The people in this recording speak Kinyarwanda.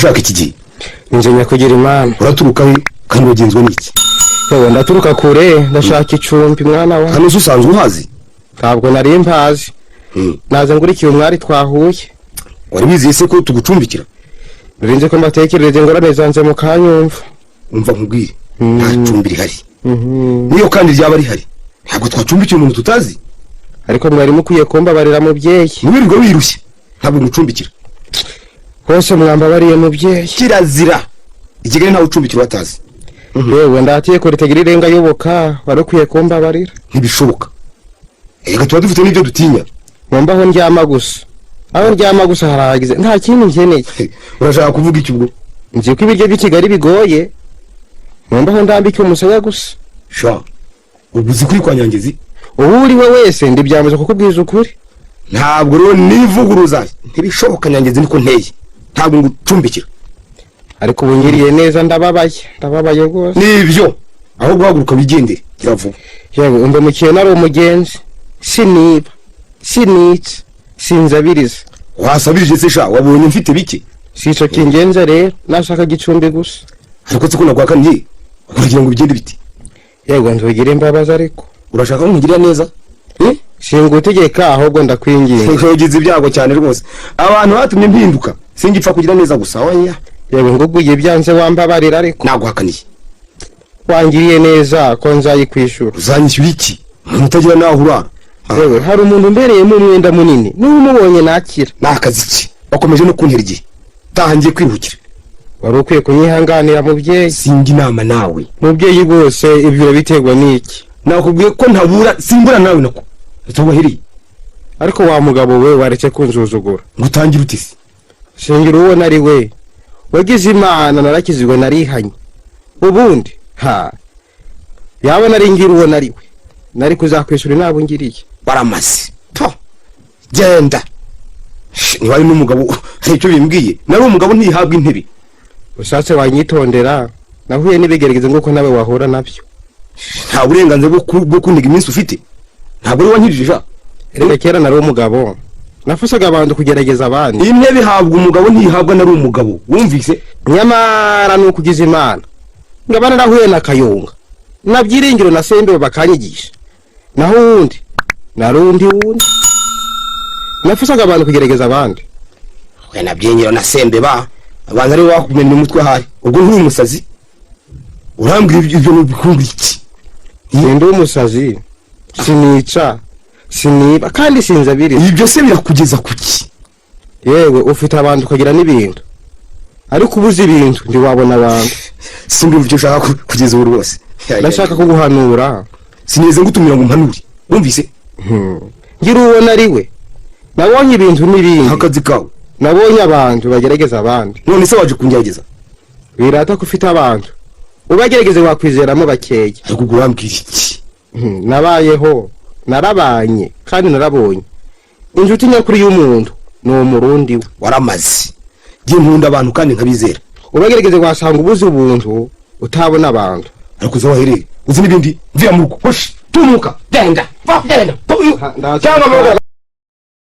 ushaka iki gihe? Nje nyakugira imana. Uraturuka he kandi wagenzwe n'iki? Yewe ndaturuka kure ndashaka icumbi mwana wa. Hano usanzwe uhazi? Ntabwo nari mpazi. Naze ngurikiye umwari twahuye. Wari biziye se ko tugucumbikira? Rinze ko mbatekerereze ngorane zanze mu kanyumva. Umva nkubwire nta cumbi rihari. Niyo kandi ryaba rihari ntabwo twacumbikiye umuntu tutazi. Ariko mwari mukwiye kumbabarira mubyeyi. Mwirirwa wirushye ntabwo mucumbikira. Hose mwambabariye mubyeyi. Kirazira igigere nta ucumbikira watazi. Yewe ndatiye ko ritagira irenga yoboka barukwiye kumbabarira. Ntibishoboka. Ega tuba dufite n'ibyo dutinya. Mumbaho ndyama gusa. Aho ndyama gusa haragize nta kintu nkeneye. Urashaka kuvuga iki ubwo? Nzi ko ibiryo by'Ikigali bigoye. Mumbaho ndambike umusaya gusa. Sha. Ubuzi kuri kwa Nyangezi? Uri we wese ndibyamaze kukubwiza ukuri. Ntabwo rero nivuguruza. Ntibishoboka Nyangezi niko nteye. Ntabwo ngucumbikira. Ariko bungiriye neza ndababaye gose. Nibyo. Aho guhaguruka bigendere kiravuga. Yewe umbe mukiye nari umugenzi. Siniba. Sinitse. Sinzabiriza. Wasabirije se sha wabonye mfite bike? Sico kingenza rero nashaka gicumbi gusa. Ariko tse ko nagwakaniye. Kugira ngo bigende biti. Yego nzogire imbabazi ariko. Urashaka kumugirira neza? Singutegeka ahubwo ndakwinginga. Nkogize ibyago cyane rwose. Abantu batumye mpinduka. Singipfa kugira neza gusa oya. Yego nguguye byanze wambabarira ariko. Nagwakaniye. Wangiriye neza ko nzayikwishura. Uzanyishyura iki? Mutagira naho urara. Yewe hari umuntu mbereyemo umwenda munini. N'umubonye nakira. Nakazi iki? Bakomeje no kuntera igihe. Tahangiye kwihukira. Wari ukwiye kunyihanganira mubyeyi. Singi inama nawe. Mubyeyi bose ibyo biterwa n'iki? Nakubwiye ko ntabura simbura nawe nako. Utubahiriye. Ariko wa mugabo we waretse kunzuzugura. Ngutangira utisi. Singira uwo nari we. Wagize imana narakizwe narihanye. Ubundi yaba nari ngira uwo nari we. Nari kuzakwishura nabo ngiriye. Baramaze. To. Genda. Ni wari n'umugabo icyo bimbwiye. Nari umugabo ntihabwa intebe. Ushatse wanyitondera. Nahuye nibigerageze nguko nawe wahora nabyo. Nta burenganzira bwo kuniga iminsi ufite. Ntabwo ari wankirije ja. Reka kera nari umugabo. Nafusaga abantu kugerageza abandi. Intebe habwa umugabo ntihabwa nari umugabo. Wumvise? Nyamara nukugize imana. Ngabana nahuye na Kayonga. Nabyiringiro na Sembe bakanyigisha. Naho undi narundi wundi. Nafusaga abantu kugerageza abandi. We nabyiringiro na Sembe ba abantu ari bakumenya umutwe hari. Ubwo nturi umusazi. Urambwira ibyo n'ubikunda iki? Ndi umusazi. Sinica. Siniba kandi sinzabiriza. Ibyo se birakugeza kuki? Yewe ufite abantu ukagira n'ibintu. Ariko ubuze ibintu ndi wabona abantu. Sindi uvyo ushaka kugeza ubu rwose. Ndashaka kuguhanura. Sineze ngutumira ngo mpanure. Wumvise? Ngira uwo nari we. Nabonye ibintu n'ibindi. Akazi kawe. Nabonye abantu bagerageza abandi. None se waje kungerageza? Birata ko ufite abantu. Ubagerageze wakwizeramo bakeya. Ariko urambwira iki? Nabayeho, narabanye kandi narabonye. Injuti nyakuri y'umuntu no murundi we. Waramaze. Giye nkunda abantu kandi nkabizera. Ubagerageze wasanga ubuze ubuntu utabona abantu. Ariko zo wahereye. Uzi n'ibindi? Mvira mu rugo. Hoshi, tumuka. Genda. Va genda. Cyangwa